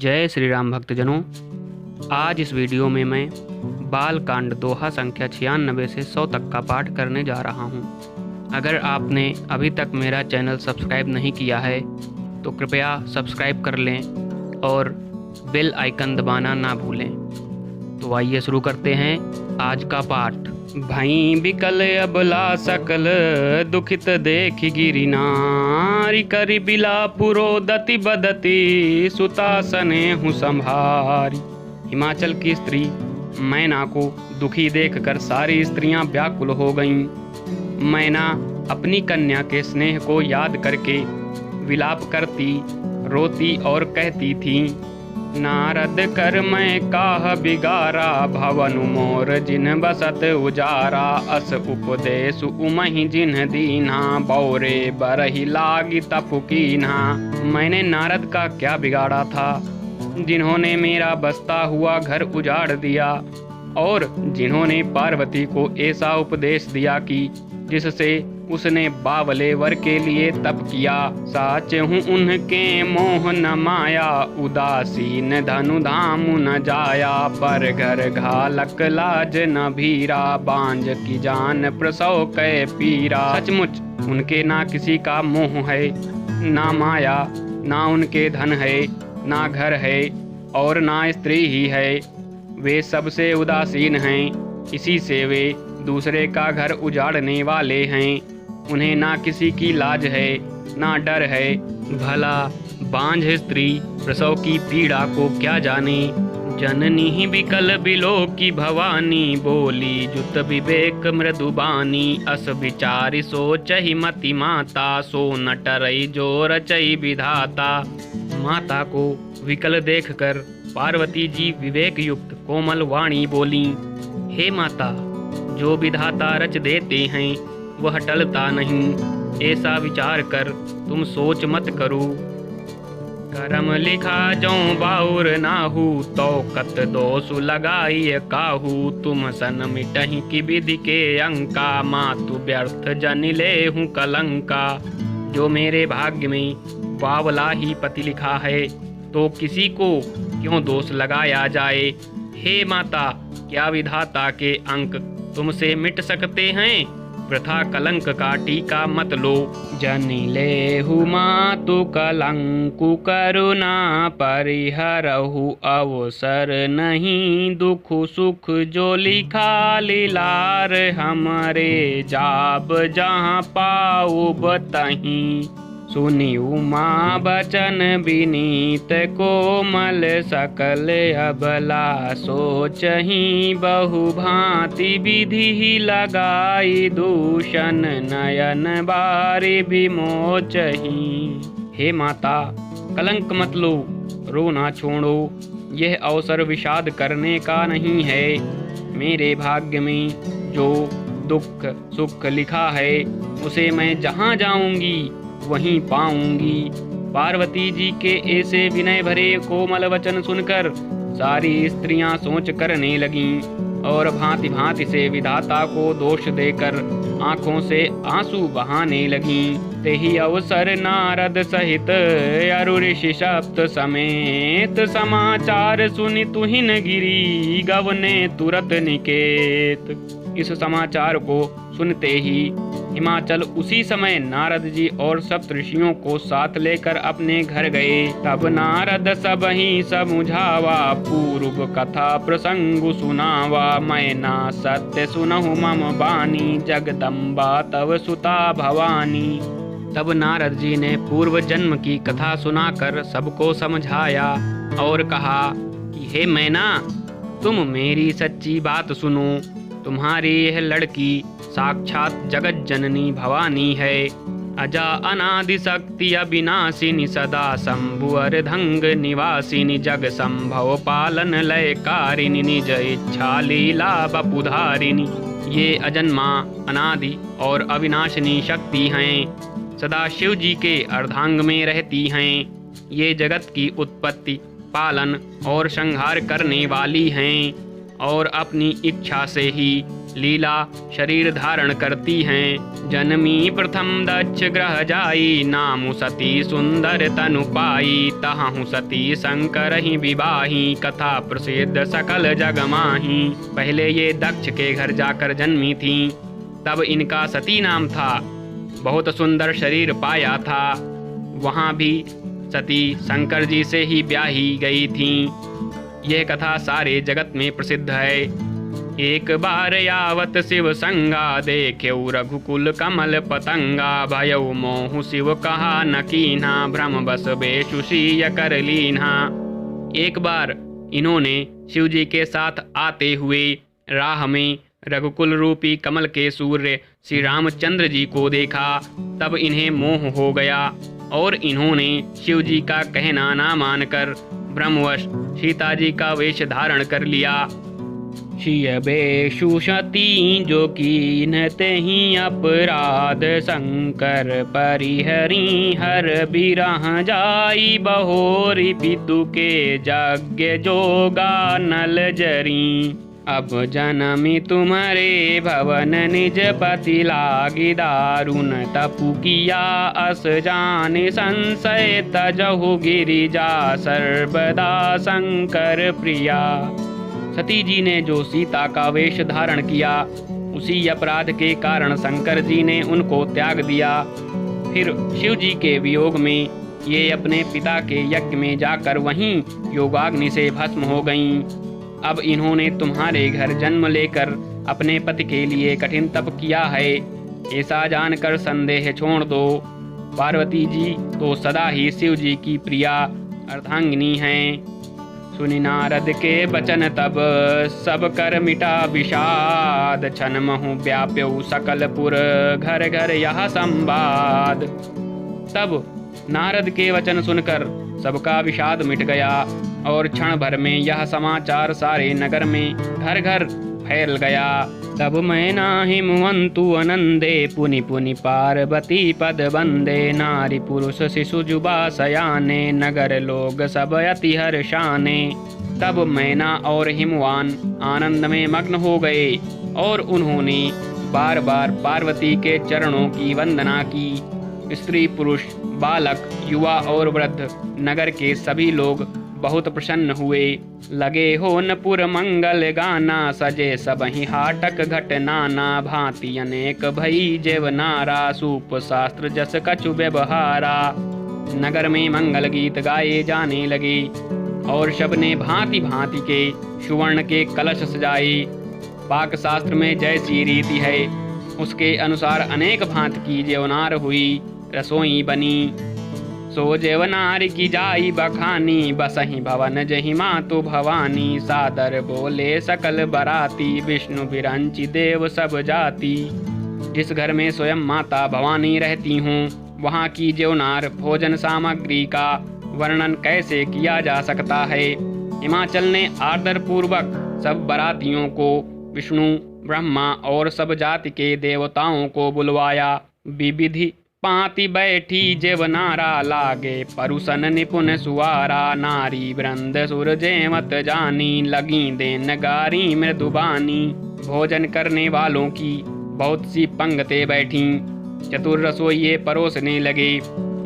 जय श्री राम भक्तजनों। आज इस वीडियो में मैं बाल कांड दोहा संख्या 96 से 100 तक का पाठ करने जा रहा हूं। अगर आपने अभी तक मेरा चैनल सब्सक्राइब नहीं किया है तो कृपया सब्सक्राइब कर लें और बेल आइकन दबाना ना भूलें। तो आइए शुरू करते हैं आज का पाठ। भई बिकल अबला सकल दुखित देखि गिरि नारी करि बिला पुरोदति बदति सुतासने हूँ संभारी। हिमाचल की स्त्री मैना को दुखी देखकर सारी स्त्रियां व्याकुल हो गईं। मैना अपनी कन्या के स्नेह को याद करके विलाप करती, रोती और कहती थी, नारद कर मैं काह बिगारा भवन मोर जिन बसत उजारा। अस उपदेश उमहि जिन दीना बौरे बरहि लागी तपुकीना। मैंने नारद का क्या बिगाड़ा था जिन्होंने मेरा बसता हुआ घर उजाड़ दिया और जिन्होंने पार्वती को ऐसा उपदेश दिया कि जिससे उसने बावले वर के लिए तप किया। साच हूँ उनके मोह न माया उदासीन धनु धाम न जाया। पर घर घालक लाज न भीरा बांझ की जान प्रसव कै पीरा। सचमुच उनके ना किसी का मोह है, ना माया, ना उनके धन है, ना घर है और ना स्त्री ही है। वे सबसे उदासीन हैं, इसी से वे दूसरे का घर उजाड़ने वाले हैं। उन्हें ना किसी की लाज है, ना डर है। भला बांझ स्त्री प्रसव की पीड़ा को क्या जाने। जननी ही बिकल बिलो की भवानी बोली जुत विवेक मृदुबानी। अस विचारी सोचहि मति माता सो न टरई जो रचई विधाता। माता को विकल देखकर पार्वती जी विवेक युक्त कोमल वाणी बोली, हे माता, जो विधाता रच देते हैं वह टलता नहीं। ऐसा विचार कर तुम सोच मत करो। करम लिखा जो बाउर नाहू तो कत दोष लगाई काहू। तुम सन मिटहि की विधि के अंका मातु व्यर्थ जन ले हूँ कलंका। जो मेरे भाग्य में बावला ही पति लिखा है तो किसी को क्यों दोष लगाया जाए। हे माता, क्या विधाता के अंक तुमसे मिट सकते हैं। वृथा कलंक का टीका मत लो। जनि लेहु मातु कलंकु करुणा परिहरहु अवसर नहीं। दुख सुख जो लिखा लीलार हमरे जाब जहाँ पाऊ बतहीं। सुनी उमा बचन विनीत कोमल सकल अबला सोचहि बहु भांति विधि लगाई। दूषण नयन बारी विमोचहि। हे माता, कलंक मत लो, रोना छोड़ो। यह अवसर विषाद करने का नहीं है। मेरे भाग्य में जो दुख सुख लिखा है उसे मैं जहाँ जाऊंगी वहीं पाऊंगी। पार्वती जी के ऐसे विनय भरे कोमल वचन सुनकर सारी स्त्रियां सोच करने लगीं और भांति भांति से विधाता को दोष देकर आंखों से आंसू बहाने लगीं। तेहि अवसर नारद सहित अरु ऋषि सप्त समेत समाचार सुनि तुहिन गिरी गवने तुरत निकेत। इस समाचार को सुनते ही हिमाचल उसी समय नारद जी और सप्त ऋषियों को साथ लेकर अपने घर गए। तब नारद सबहि समुझावा पूर्व कथा प्रसंग सुनावा। मैना सत्य सुनहु मम बानी जगदम्बा तव सुता भवानी। तब नारद जी ने पूर्व जन्म की कथा सुनाकर सबको समझाया और कहा कि हे मैना, तुम मेरी सच्ची बात सुनो। तुम्हारी यह लड़की साक्षात जगत जननी भवानी है। अजा अनादि शक्ति अविनाशिनी सदा शंभु अर्धंग निवासिनी। जग संभव पालन लयकारिणी निज इच्छा लीला बपुधारिणी। ये अजन्मा, अनादि और अविनाशिनी शक्ति हैं। सदा शिव जी के अर्धांग में रहती हैं। ये जगत की उत्पत्ति, पालन और संहार करने वाली हैं और अपनी इच्छा से ही लीला शरीर धारण करती हैं। जन्मी प्रथम दक्ष ग्रह जाई, नामु सती सुंदर तनु पाई। तहाहु सती शंकर ही विवाही, कथा प्रसिद्ध सकल जग माही। पहले ये दक्ष के घर जाकर जन्मी थी, तब इनका सती नाम था। बहुत सुंदर शरीर पाया था। वहाँ भी सती शंकर जी से ही ब्याही गई थीं। यह कथा सारे जगत में प्रसिद्ध है। एक बार यावत शिव संगा, देख्यौ रघुकुल कमल पतंगा। भयउ मोहु शिव कहा न कीन्हा, भ्रम बस बेशुषीय कर लीन्हा। एक बार इन्होंने शिव जी के साथ आते हुए राह में रघुकुल रूपी कमल के सूर्य श्री रामचंद्र जी को देखा। तब इन्हें मोह हो गया और इन्होंने शिव जी का कहना ना मानकर ब्रह्मवश सीता जी का वेश धारण कर लिया। शिय बेशु सती जो कीन्हते ही अपराध, शंकर परिहरी हर बिरह जाई। बहोरी पितु के यज्ञ जोगा नल जरी। अब जनमी तुम्हारे भवन, निज पति लागी दारुण। तपु किया अस जाने, संशय तजहु गिरिजा। सर्वदा शंकर प्रिया। सती जी ने जो सीता का वेश धारण किया, उसी अपराध के कारण शंकर जी ने उनको त्याग दिया। फिर शिव जी के वियोग में ये अपने पिता के यज्ञ में जाकर वहीं योगाग्नि से भस्म हो गईं। अब इन्होंने तुम्हारे घर जन्म लेकर अपने पति के लिए कठिन तप किया है, ऐसा जानकर संदेह छोड़ दो। पार्वती जी तो सदा ही शिव जी की प्रिया अर्धांगिनी हैं। सुनि नारद के बचन तब, सब कर मिटा विषाद। छन महु व्याप्यौ सकलपुर, घर घर यह संवाद। तब नारद के वचन सुनकर सबका विषाद मिट गया और क्षण भर में यह समाचार सारे नगर में घर घर फैल गया। तब मैना हिमवंतु अनंदे, पुनि पुनि पार्वती पद बंदे। नारी पुरुष शिशु जुबा सयाने, नगर लोग सब अति हर्षाने। तब मैना और हिमवान आनंद में मग्न हो गए और उन्होंने बार बार पार्वती के चरणों की वंदना की। स्त्री पुरुष बालक युवा और वृद्ध नगर के सभी लोग बहुत प्रसन्न हुए। लगे हो नपुर मंगल गाना, सजे सबहि हाटक घट नाना। भांति अनेक भई जेव नारा, सूप शास्त्र जस कछु व्यवहारा। नगर में मंगल गीत गाए जाने लगे और सबने भांति भांति के सुवर्ण के कलश सजाए। पाक शास्त्र में जैसी रीति है उसके अनुसार अनेक भांति की जेवनार हुई, रसोई बनी। सो जेवनार की जाई बखानी, बसही भवन जहि मातु भवानी। सादर बोले सकल बराती, विष्णु बिरंची देव सब जाति। जिस घर में स्वयं माता भवानी रहती हूँ, वहाँ की जेवनार भोजन सामग्री का वर्णन कैसे किया जा सकता है। हिमाचल ने आदर पूर्वक सब बरातियों को, विष्णु ब्रह्मा और सब जाति के देवताओं को बुलवाया। विविधि पाती बैठी जेवनारा, लागे परुसन निपुण सुवारा। नारी वृंद सुर जेमत जानी, लगी देन गारी मृदुबानी। भोजन करने वालों की बहुत सी पंक्ति बैठी, चतुर रसोइये परोसने लगे।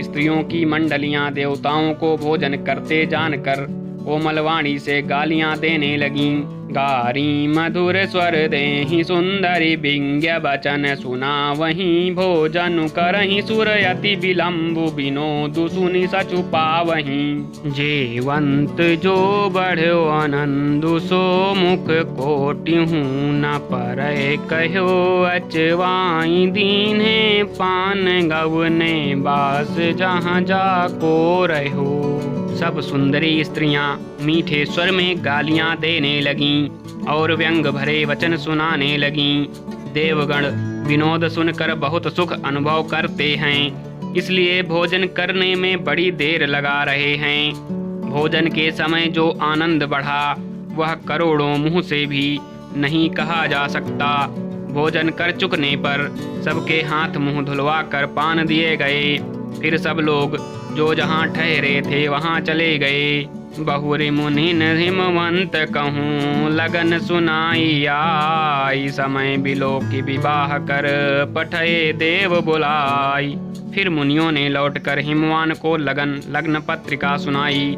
स्त्रियों की मंडलियां देवताओं को भोजन करते जानकर कोमल वाणी से गालियां देने लगीं। गारी मधुर स्वर देहि सुंदरी, विज्ञ वचन सुना वहीं। भोजन करहि सुरयति विलंबु, विनोदु सुनि सचु पावहीं। जेवंत जो बढ़ो आनंदु, सो मुख कोटिहूँ न परय कहो। अचवाई दीन्हे पान गवने, बास जहाँ जाको रहो। सब सुंदरी स्त्रियां मीठे स्वर में गालियां देने लगीं और व्यंग भरे वचन सुनाने लगीं। देवगण विनोद सुनकर बहुत सुख अनुभव करते हैं, इसलिए भोजन करने में बड़ी देर लगा रहे हैं। भोजन के समय जो आनंद बढ़ा वह करोड़ों मुँह से भी नहीं कहा जा सकता। भोजन कर चुकने पर सबके हाथ मुँह धुलवा कर पान दिए गए। फिर सब लोग जो जहाँ ठहरे थे वहाँ चले गए। बहुरी मुनि हिमवंत कहूँ लगन सुनाई आई। समय बिलो की विवाह कर पठये देव बुलाई। फिर मुनियों ने लौटकर हिमवान को लग्न पत्रिका सुनाई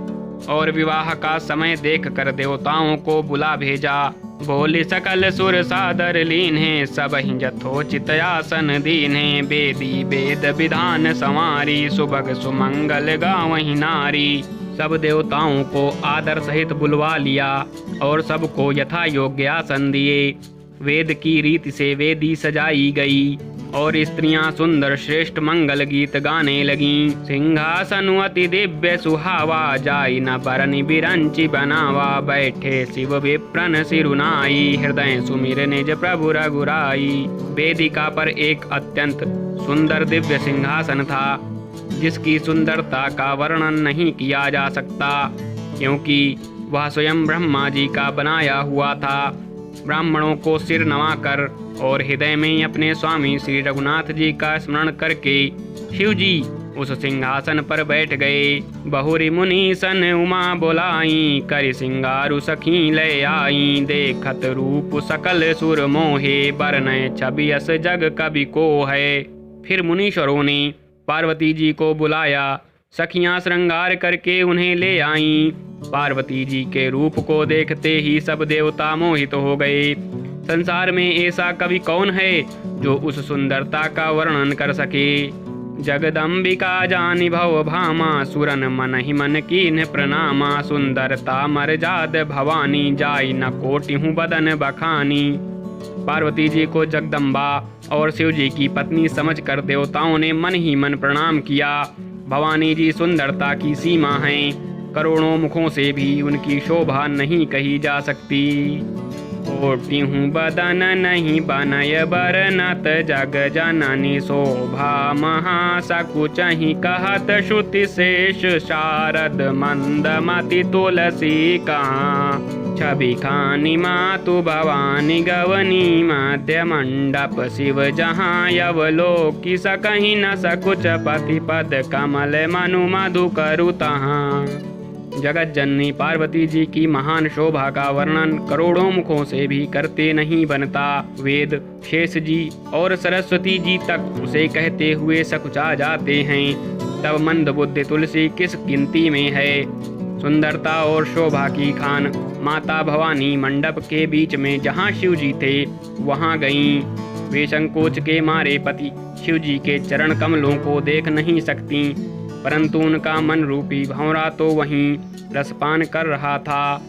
और विवाह का समय देख कर देवताओं को बुला भेजा। बोली सकल सुर सादर लीन है, सब ही यथोचित आसन दीन है। वेदी वेद विधान संवारी, सुभग सुमंगल गावहीं नारी। सब देवताओं को आदर सहित बुलवा लिया और सबको यथा योग्य आसन दिए। वेद की रीति से वेदी सजाई गई और स्त्रियां सुंदर श्रेष्ठ मंगल गीत गाने लगीं। सिंहासन अति दिव्य सुहावा, जाई न बरनि बिरंची बनावा। बैठे शिव विप्रन सिरुनाई, हृदय सुमिर निज प्रभु रघुराई। वेदिका पर एक अत्यंत सुंदर दिव्य सिंहासन था, जिसकी सुंदरता का वर्णन नहीं किया जा सकता, क्योंकि वह स्वयं ब्रह्मा जी का बनाया हुआ था। ब्राह्मणों को सिर नवाकर और हृदय में अपने स्वामी श्री रघुनाथ जी का स्मरण करके शिव जी उस सिंहासन पर बैठ गए। बहुरी मुनि सन उमा बोलाई, कर सिंगारु सखी ले आई। देखत रूप सकल सुर मोहे, बरनय छवि अस जग कवि को है। फिर मुनीश्वरों ने पार्वती जी को बुलाया। सखियां श्रृंगार करके उन्हें ले आईं। पार्वती जी के रूप को देखते ही सब देवता मोहित हो गए। संसार में ऐसा कवि कौन है जो उस सुंदरता का वर्णन कर सके। जगदम्बिका जानि भव भामा, सुरन मन ही मन कीन्ह प्रणामा। सुंदरता मर्जाद भवानी, जाई न कोटि हूँ बदन बखानी। पार्वती जी को जगदम्बा और शिव जी की पत्नी समझकर देवताओं ने मन ही मन प्रणाम किया। भवानी जी सुंदरता की सीमा हैं, करोड़ों मुखों से भी उनकी शोभा नहीं कही जा सकती। कोटि हूँ बदन नहीं बनय बरनत, जग जननी शोभा महासकुचहि। कहत श्रुति शेष शारद मंदमति तुलसी कहाँ। छवि खानी मातु भवानी गवनी, मध्य मंडप शिव जहाँ। यवलोकी सकहि न सकुच, पति पद कमल मनु मधु करु तहाँ। जगत जननी पार्वती जी की महान शोभा का वर्णन करोड़ों मुखों से भी करते नहीं बनता। वेद शेष जी और सरस्वती जी तक उसे कहते हुए सकुचा जाते हैं, तब मंद बुद्धि तुलसी किस गिनती में है। सुंदरता और शोभा की खान माता भवानी मंडप के बीच में जहाँ शिव जी थे वहाँ गईं। वे संकोच के मारे पति शिव जी के चरण कमलों को देख नहीं सकती, परंतु उनका मन रूपी भंवरा तो वहीं रसपान कर रहा था।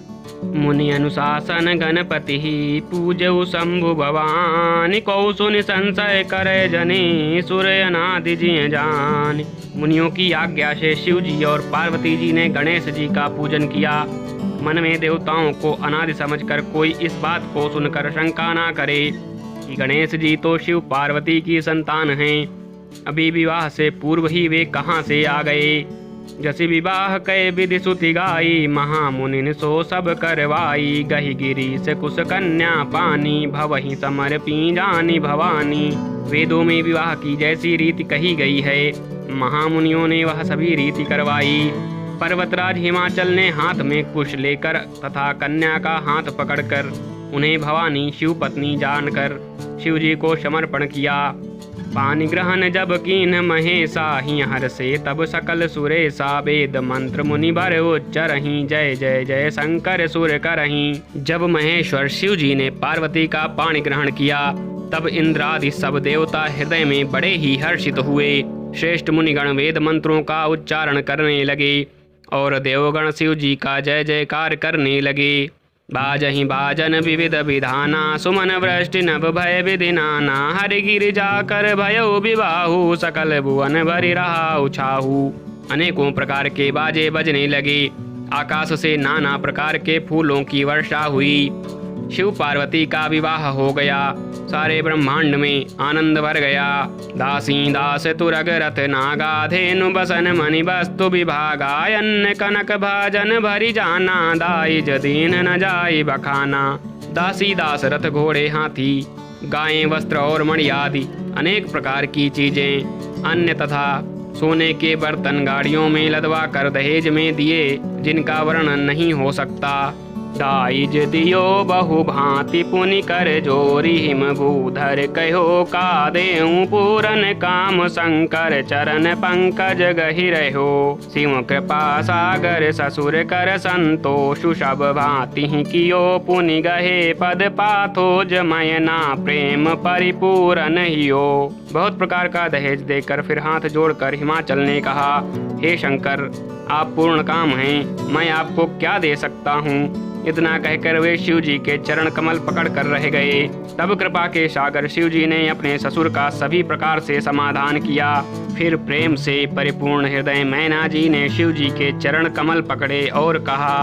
मुनि अनुशासन गणपति पूजऊ शंभु भवानी, कौ सुनि संशय करे जने। सुर अनादि जिय जान। मुनियों की आज्ञा से शिव जी और पार्वती जी ने गणेश जी का पूजन किया। मन में देवताओं को अनादि समझकर कोई इस बात को सुनकर शंका ना करे कि गणेश जी तो शिव पार्वती की संतान हैं। अभी विवाह से पूर्व ही वे कहाँ से आ गए। जसी विवाह कै विधि सुति गाई, महामुनि सो सब करवाई। गही गिरी से कुश कन्या पानी, भवहि समर पी जानी भवानी। वेदों में विवाह की जैसी रीति कही गई है, महामुनियों ने वह सभी रीति करवाई। पर्वतराज हिमाचल ने हाथ में कुश लेकर तथा कन्या का हाथ पकड़कर उन्हें भवानी शिव पत्नी जानकर शिव जी को समर्पण किया। पानी ग्रहण जब कीन महेशा, ही हर से तब सकल सुरेशा। वेद मंत्र मुनि भर उच्चरहि, जय जय जय शंकर सुर करहि। जब महेश्वर शिव जी ने पार्वती का पाणी ग्रहण किया, तब इंद्रादि सब देवता हृदय में बड़े ही हर्षित हुए। श्रेष्ठ मुनिगण वेद मंत्रों का उच्चारण करने लगे और देवगण शिव जी का जय जयकार करने लगे। बाजहि बाजन विविध विधाना, सुमन वृष्टि नभ भय विधि नाना। हरि गिर जाकर भयउ विवाहु, सकल भुवन भरि रहा उछाहु। अनेकों प्रकार के बाजे बजने लगे, आकाश से नाना प्रकार के फूलों की वर्षा हुई। शिव पार्वती का विवाह हो गया, सारे ब्रह्मांड में आनंद भर गया। दासी दास तुरग रथ नागा, धेनु बसन मणि वस्तु विभागा। अन्न कनक भाजन भरी जाना, दाई जदीन न जाई बखाना। दासी दास रथ घोड़े हाथी गायें वस्त्र और मणि आदि अनेक प्रकार की चीजें, अन्न तथा सोने के बर्तन गाड़ियों में लदवा कर दहेज में दिए, जिनका वर्णन नहीं हो सकता। दाइज दियो बहु भांति पुनि कर जोरी हिम भूधर कहो का देऊं पूरन काम शंकर चरण पंकज गहि रहो। शिव कृपा सागर ससुर कर संतोषु सब भांति कियो पुनि गहे पद पाथोज मयना प्रेम परिपूरन हियो। बहुत प्रकार का दहेज देकर फिर हाथ जोड़कर हिमाचल ने कहा, हे शंकर, आप पूर्ण काम हैं, मैं आपको क्या दे सकता हूँ। इतना कहकर वे शिव जी के चरण कमल पकड़ कर रह गए। तब कृपा के सागर शिव जी ने अपने ससुर का सभी प्रकार से समाधान किया। फिर प्रेम से परिपूर्ण हृदय मैना जी ने शिव जी के चरण कमल पकड़े और कहा,